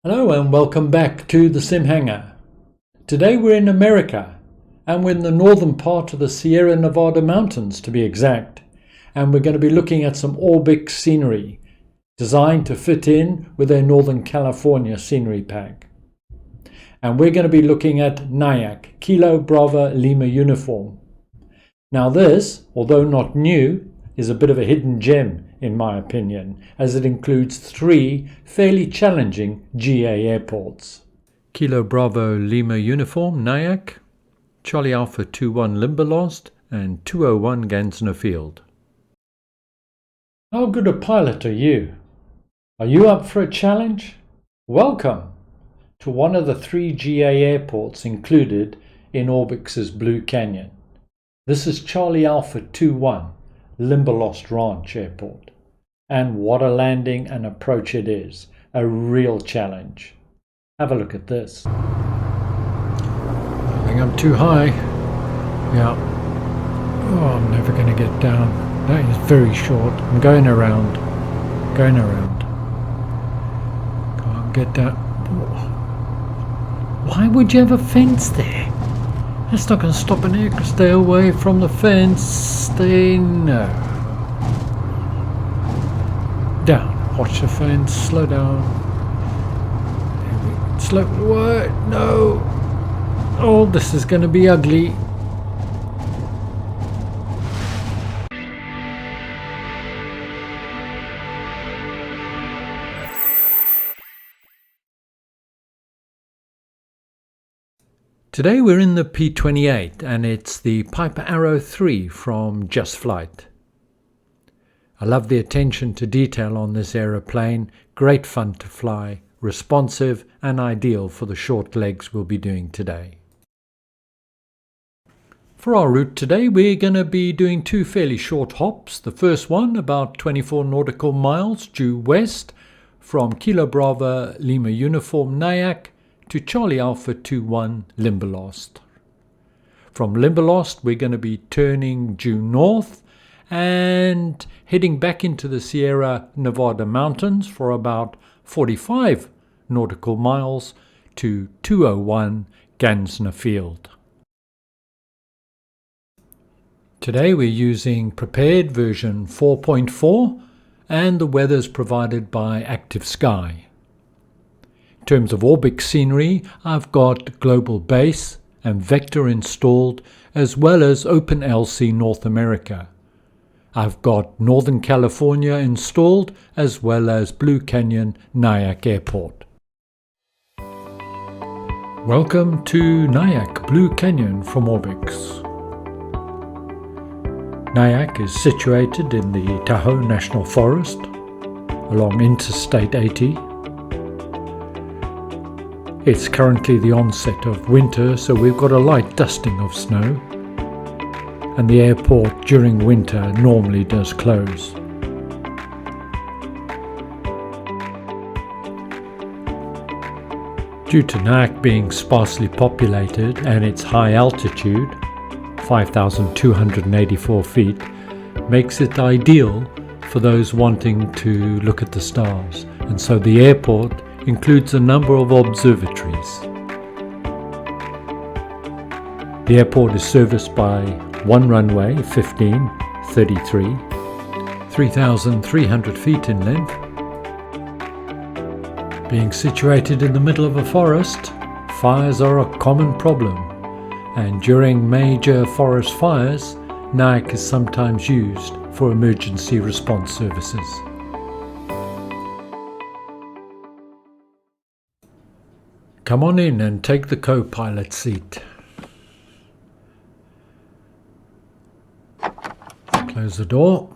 Hello and welcome back to the SimHanger. Today we're in America and we're in the northern part of the Sierra Nevada mountains to be exact, and we're going to be looking at some ORBX scenery designed to fit in with their Northern California scenery pack. And we're going to be looking at Nyack, Kilo Bravo Lima uniform. Now this, although not new, is a bit of a hidden gem in my opinion, as it includes 3 fairly challenging GA airports. Kilo Bravo Lima uniform, Nyack, Charlie Alpha 21 Limberlost, and 201 Gansner Field. How good a pilot are you? Are you up for a challenge? Welcome to one of the 3 GA airports included in ORBX's Blue Canyon. This is Charlie Alpha 21 Limberlost Ranch Airport. And what a landing and approach it is. A real challenge. Have a look at this. I think I'm too high. Yeah. Oh, I'm never going to get down. That is very short. I'm going around. Can't get down. Why would you have a fence there? That's not going to stop an aircraft. Stay away from the fence. Stay no. Down. Watch the fence. Slow down. Slow. What? No. Oh, this is going to be ugly. Today we're in the P28 and it's the Piper Arrow 3 from Just Flight. I love the attention to detail on this aeroplane, great fun to fly, responsive and ideal for the short legs we'll be doing today. For our route today we're going to be doing 2 fairly short hops. The first one about 24 nautical miles due west from Kilo Bravo Lima uniform Nyack to Charlie Alpha 21 Limberlost. From Limberlost we're going to be turning due north and heading back into the Sierra Nevada mountains for about 45 nautical miles to 201 Gansner Field. Today we're using prepared version 4.4 and the weather's provided by Active Sky. In terms of ORBX scenery, I've got Global Base and Vector installed, as well as OpenLC North America. I've got Northern California installed, as well as Blue Canyon Nyack Airport. Welcome to Nyack Blue Canyon from ORBX. Nyack is situated in the Tahoe National Forest along Interstate 80. It's currently the onset of winter, so we've got a light dusting of snow, and the airport during winter normally does close. Due to Nyack being sparsely populated and its high altitude, 5,284 feet, makes it ideal for those wanting to look at the stars, and so the airport includes a number of observatories. The airport is serviced by one runway, 1533, 3,300 feet in length. Being situated in the middle of a forest, fires are a common problem, and during major forest fires, Nyack is sometimes used for emergency response services. Come on in and take the co-pilot seat. Close the door.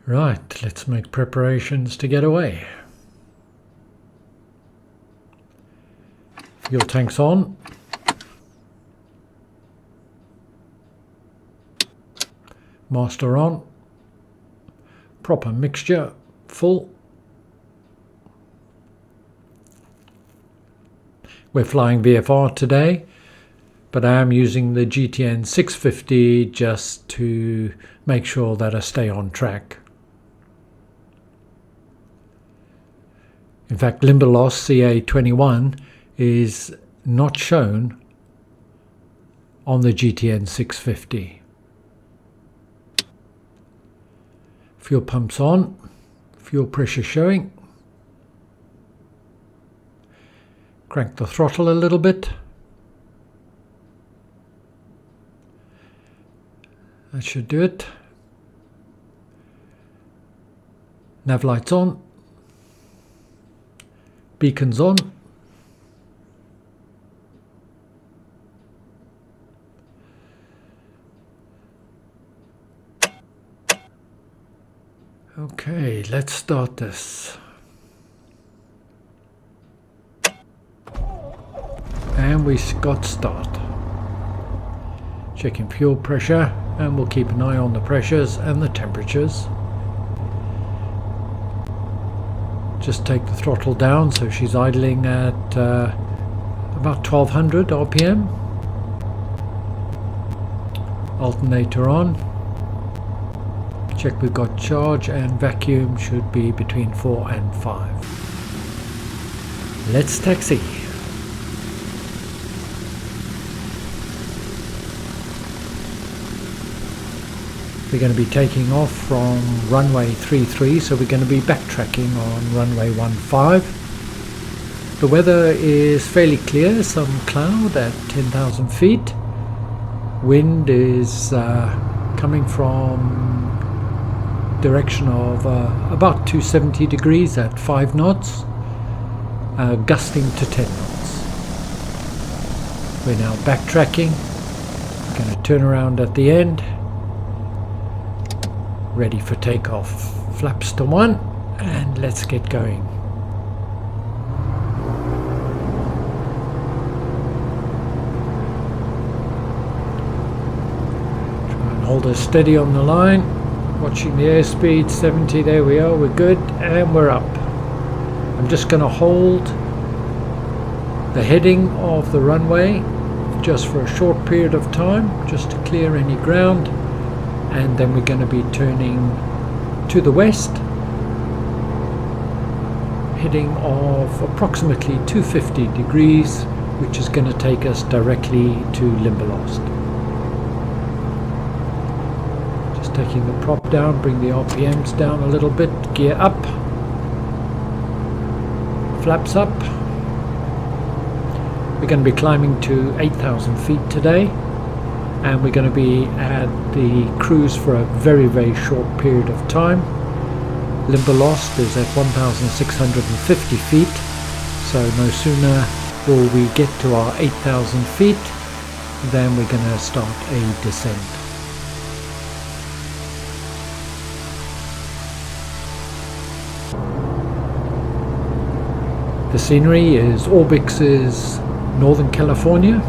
Right, let's make preparations to get away. Fuel tanks on. Master on. Proper mixture full. We're flying VFR today, but I am using the GTN 650 just to make sure that I stay on track. In fact, Limberlost CA21 is not shown on the GTN 650. Fuel pumps on, fuel pressure showing. Crank the throttle a little bit. That should do it. Nav lights on. Beacons on. Okay, let's start this. And we got start. Checking fuel pressure, and we'll keep an eye on the pressures and the temperatures. Just take the throttle down so she's idling at about 1200 RPM. Alternator on. Check we've got charge, and vacuum should be between 4 and 5. Let's taxi. We're going to be taking off from runway 33, so we're going to be backtracking on runway 15. The weather is fairly clear, some cloud at 10,000 feet. Wind is coming from direction of about 270 degrees at 5 knots, gusting to 10 knots. We're now backtracking. We're going to turn around at the end. Ready for takeoff. Flaps to 1, and let's get going. Try and hold us steady on the line. Watching the airspeed, 70, there we are, we're good, and we're up. I'm just going to hold the heading of the runway just for a short period of time, just to clear any ground. And then we're going to be turning to the west, heading of approximately 250 degrees, which is going to take us directly to Limberlost. Just taking the prop down, bring the RPMs down a little bit, gear up, flaps up. We're going to be climbing to 8,000 feet today. And we're going to be at the cruise for a very, very short period of time. Limberlost is at 1,650 feet, so no sooner will we get to our 8,000 feet than we're going to start a descent. The scenery is ORBX's Northern California.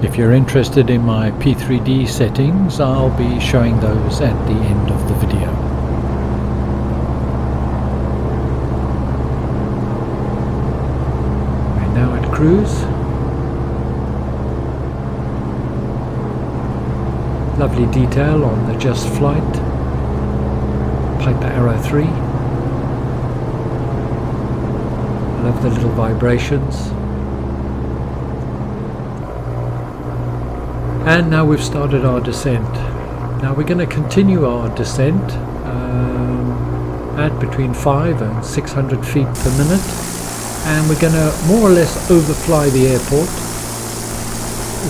If you're interested in my P3D settings, I'll be showing those at the end of the video. We're now at cruise. Lovely detail on the Just Flight Piper Arrow 3. I love the little vibrations. And now we've started our descent. Now we're going to continue our descent at between 5 and 600 feet per minute, and we're going to more or less overfly the airport.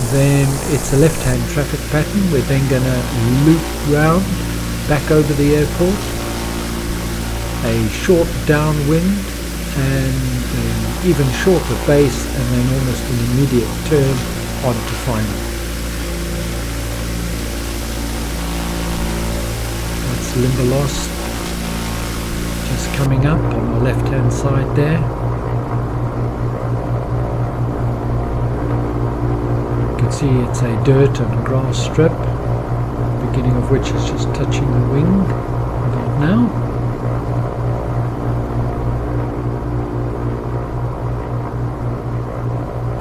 Then it's a left-hand traffic pattern. We're then going to loop round back over the airport, a short downwind and an even shorter base, and then almost an immediate turn onto final. Limberlost just coming up on the left hand side there. You can see it's a dirt and grass strip, the beginning of which is just touching the wing about now.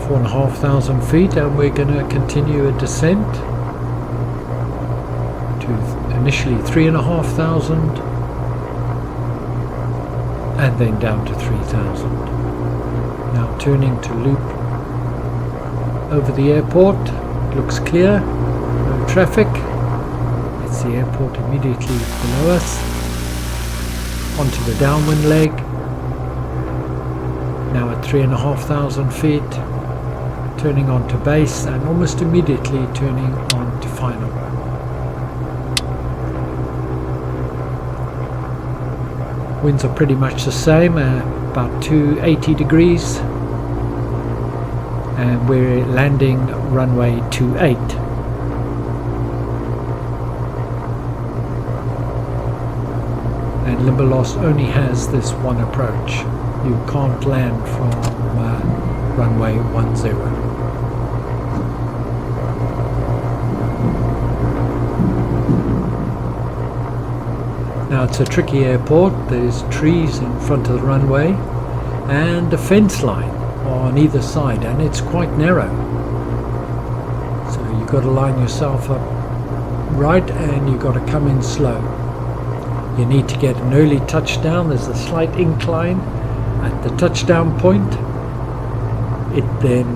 Four 4,500 feet, and we're going to continue a descent to initially 3,500, and then down to 3000. Now turning to loop over the airport. Looks clear, no traffic. It's the airport immediately below us. Onto the downwind leg. Now at 3,500 feet. Turning onto base and almost immediately turning on to final. Winds are pretty much the same, about 280 degrees, and we're landing runway 28. And Limberlost only has this one approach. You can't land from runway 10. Now it's a tricky airport. There's trees in front of the runway and a fence line on either side, and it's quite narrow. So you've got to line yourself up right, and you've got to come in slow. You need to get an early touchdown. There's a slight incline at the touchdown point. It then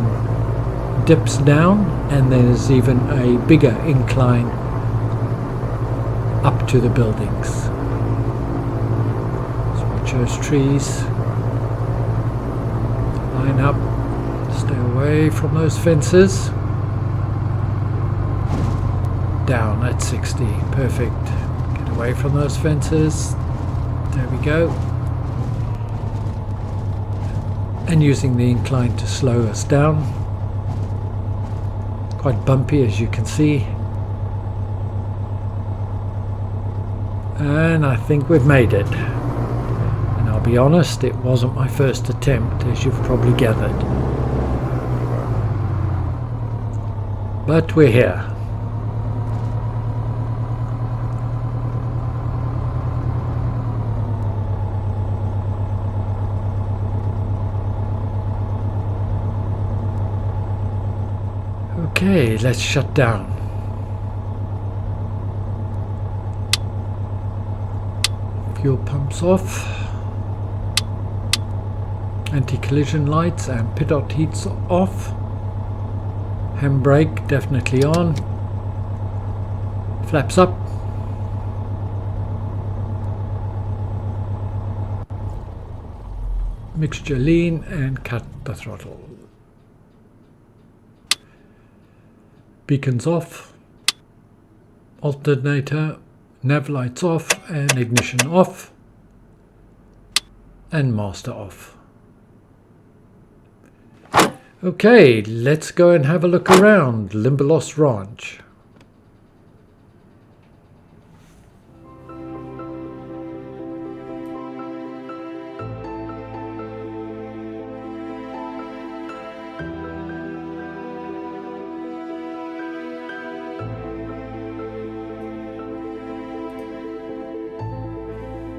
dips down, and there's even a bigger incline up to the buildings. Those trees, line up, stay away from those fences. Down at 60, perfect. Get away from those fences. There we go. And using the incline to slow us down. Quite bumpy, as you can see. And I think we've made it. I'll be honest, it wasn't my first attempt, as you've probably gathered. But we're here. Okay, let's shut down. Fuel pumps off. Anti-collision lights and pitot heats off. Handbrake definitely on. Flaps up. Mixture lean and cut the throttle. Beacons off. Alternator, nav lights off and ignition off. And master off. Okay, let's go and have a look around Limberlost Ranch.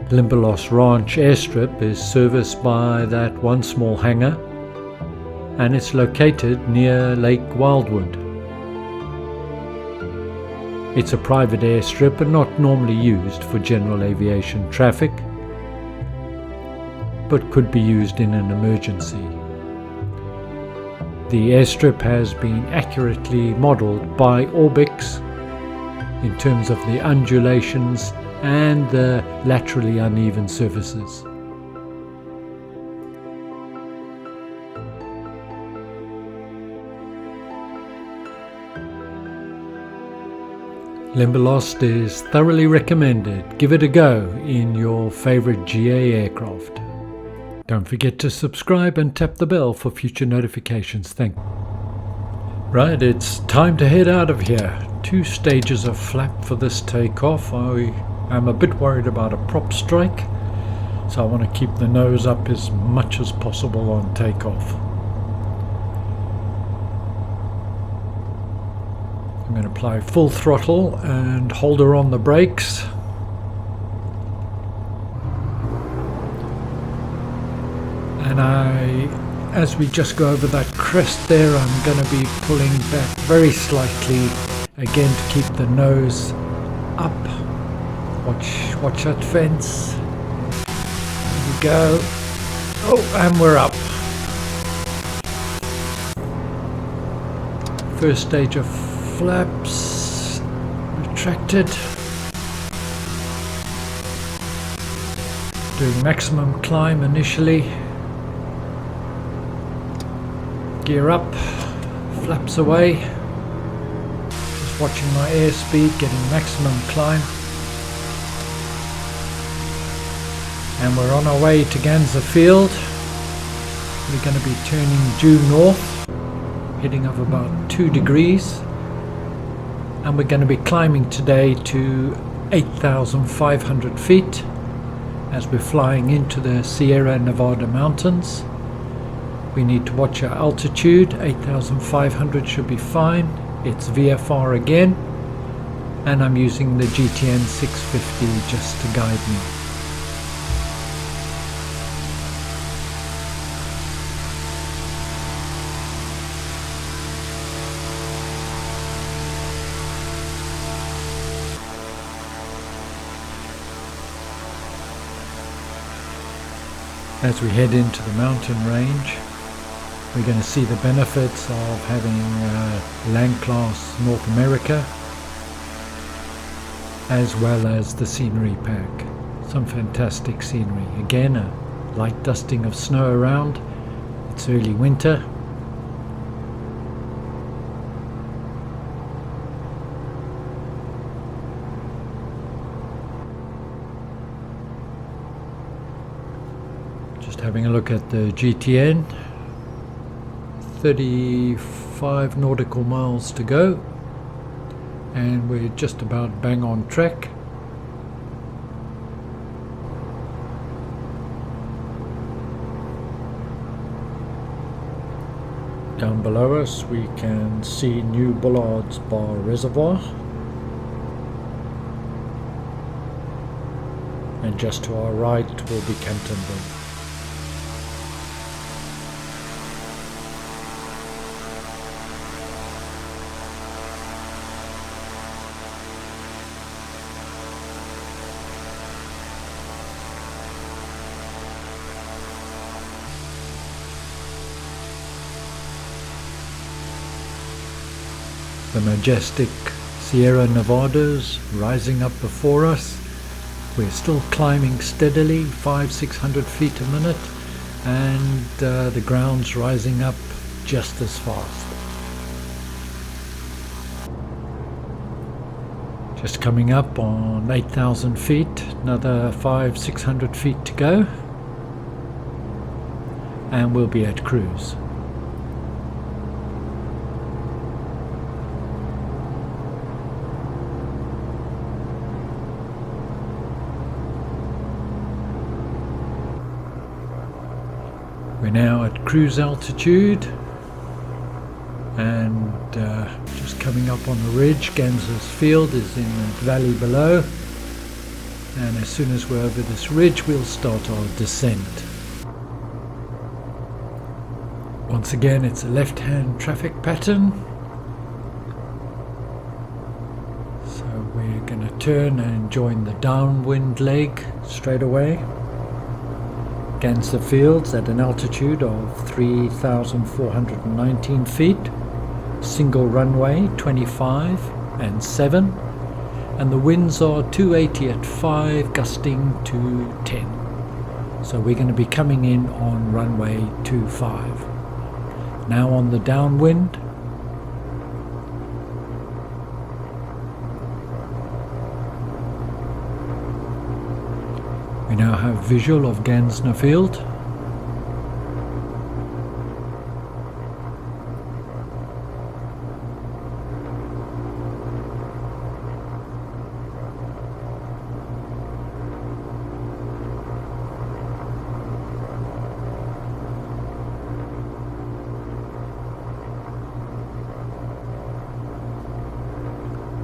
Limberlost Ranch Airstrip is serviced by that one small hangar, and it's located near Lake Wildwood. It's a private airstrip and not normally used for general aviation traffic, but could be used in an emergency. The airstrip has been accurately modelled by ORBX in terms of the undulations and the laterally uneven surfaces. Limberlost is thoroughly recommended. Give it a go in your favorite GA aircraft. Don't forget to subscribe and tap the bell for future notifications. Thank you. Right, it's time to head out of here. 2 stages of flap for this takeoff. I'm a bit worried about a prop strike, so I want to keep the nose up as much as possible on takeoff. I'm going to apply full throttle and hold her on the brakes. And as we just go over that crest there, I'm going to be pulling back very slightly again to keep the nose up. Watch that fence. There we go. Oh, and we're up. First stage of flaps retracted. Doing maximum climb initially. Gear up, flaps away. Just watching my airspeed, getting maximum climb. And we're on our way to Ganza Field. We're going to be turning due north, heading of about 2 degrees. And we're going to be climbing today to 8,500 feet as we're flying into the Sierra Nevada mountains. We need to watch our altitude. 8,500 should be fine. It's VFR again. And I'm using the GTN 650 just to guide me. As we head into the mountain range, we're going to see the benefits of having Land Class North America as well as the scenery pack. Some fantastic scenery. Again, a light dusting of snow around. It's early winter. Just having a look at the GTN. 35 nautical miles to go, and we're just about bang on track. Down below us we can see New Bullard's Bar Reservoir, and just to our right will be Cantonville. The majestic Sierra Nevadas rising up before us. We're still climbing steadily, 500-600 feet a minute, and the ground's rising up just as fast. Just coming up on 8,000 feet, another 500-600 feet to go, and we'll be at cruise. We're now at cruise altitude and just coming up on the ridge. Ganza's Field is in the valley below, and as soon as we're over this ridge we'll start our descent. Once again it's a left-hand traffic pattern, so we're going to turn and join the downwind leg straight away. Ganza Fields at an altitude of 3,419 feet, single runway 25 and 7, and the winds are 280 at 5 gusting to 10. So we're going to be coming in on runway 25. Now on the downwind. We now have visual of Ganza Field.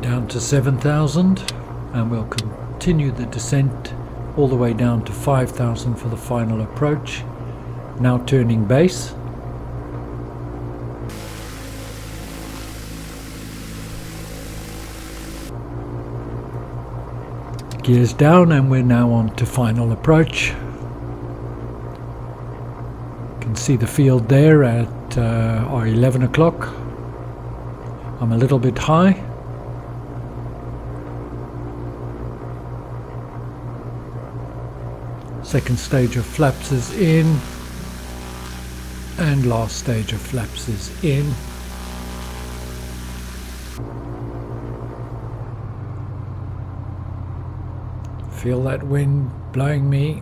Down to 7,000, and we'll continue the descent all the way down to 5,000 for the final approach. Now turning base. Gears down, and we're now on to final approach. can see the field there at our 11 o'clock. I'm a little bit high. Second stage of flaps is in, and last stage of flaps is in. Feel that wind blowing me.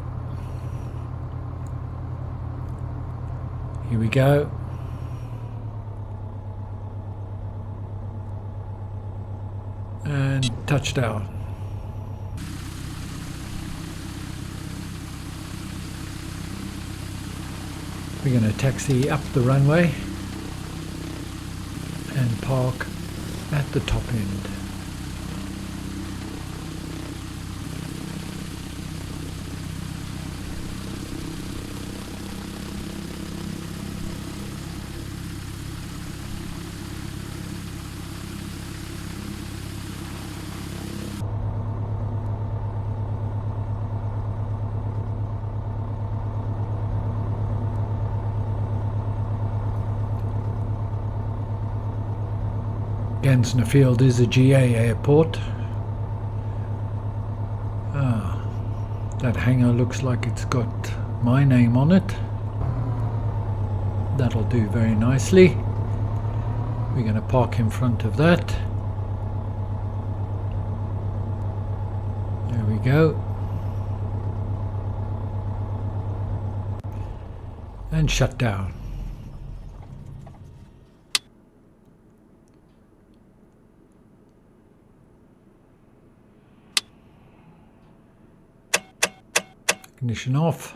Here we go. And touchdown. We're going to taxi up the runway and park at the top end. Gansner Field is a GA airport. That hangar looks like it's got my name on it. That'll do very nicely. We're going to park in front of that. There we go. And shut down. Ignition off.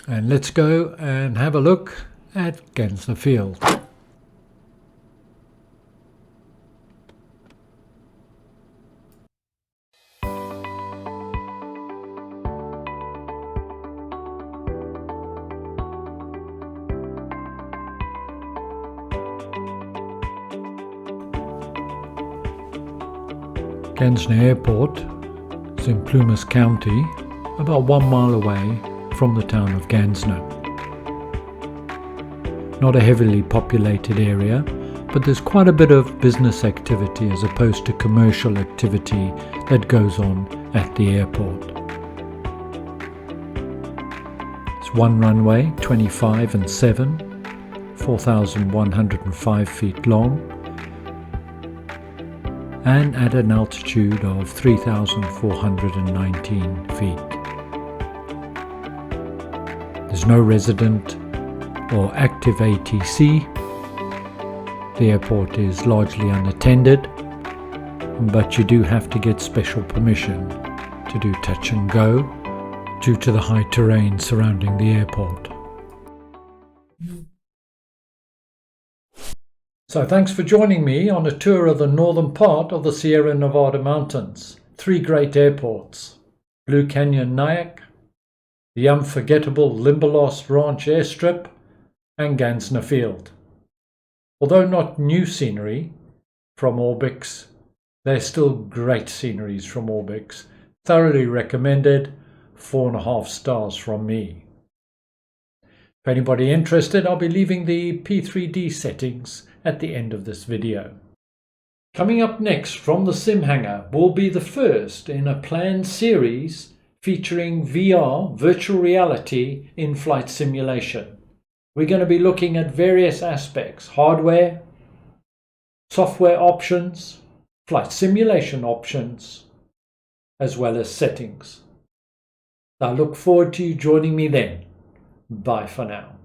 And let's go and have a look at Gansner Field. Gansner Airport is in Plumas County, about 1 mile away from the town of Gansner. Not a heavily populated area, but there's quite a bit of business activity as opposed to commercial activity that goes on at the airport. It's one runway, 25 and 7, 4,105 feet long, and at an altitude of 3,419 feet. There's no resident or active ATC. The airport is largely unattended, but you do have to get special permission to do touch and go due to the high terrain surrounding the airport. So thanks for joining me on a tour of the northern part of the Sierra Nevada mountains. 3 great airports: Blue Canyon Nyack, the unforgettable Limberlost Ranch Airstrip, and Gansner Field. Although not new scenery from ORBX, they're still great sceneries from ORBX. Thoroughly recommended, 4.5 stars from me. If anybody interested, I'll be leaving the P3D settings at the end of this video. Coming up next from the SimHanger will be the first in a planned series featuring VR, virtual reality, in-flight simulation. We're going to be looking at various aspects: hardware, software options, flight simulation options, as well as settings. I look forward to you joining me then. Bye for now.